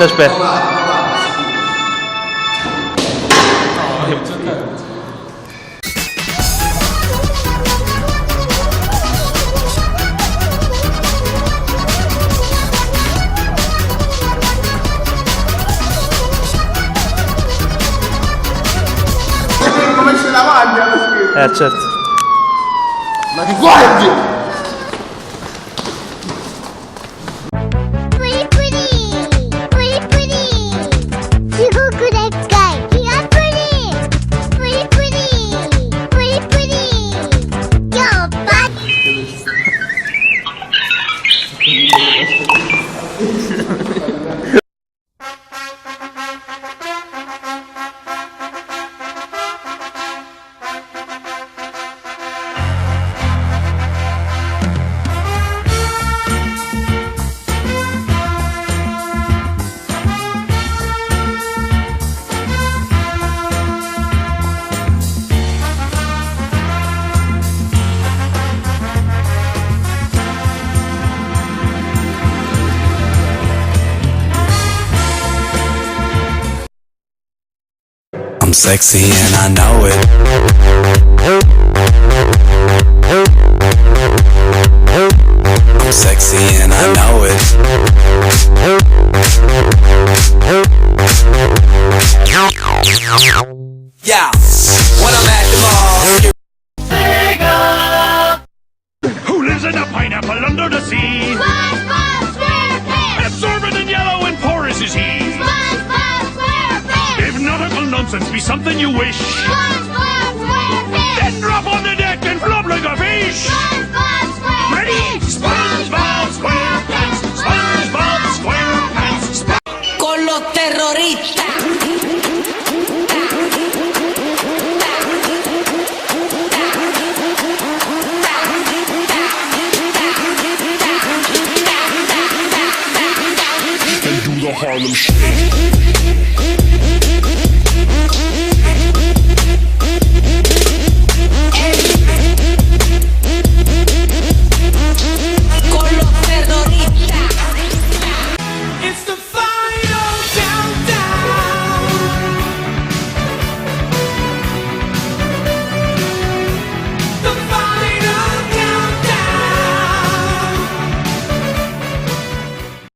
Lascia aspetta. Come c'è davanti alla scritta? Certo. Ma che guardi? Pretty, pretty, pretty, pretty. すごくでっかい気がpretty. Pretty, pretty, pretty, pretty. 今日パI'm sexy and I know it. I'm sexy and I know it. Yeah, when I'm at the mall. Who lives in a pineapple under the sea? SpongeBob SquarePants. Absorbent and yellow and porous is he. SpongeBob SquarePants. If nautical nonsense be something you wish, SpongeBob SquarePants. then drop on the deck and flop like a fish. SpongeBob SquarePants. Ready? SpongeBob SquarePants. SpongeBob SquarePants. Con los terroristas.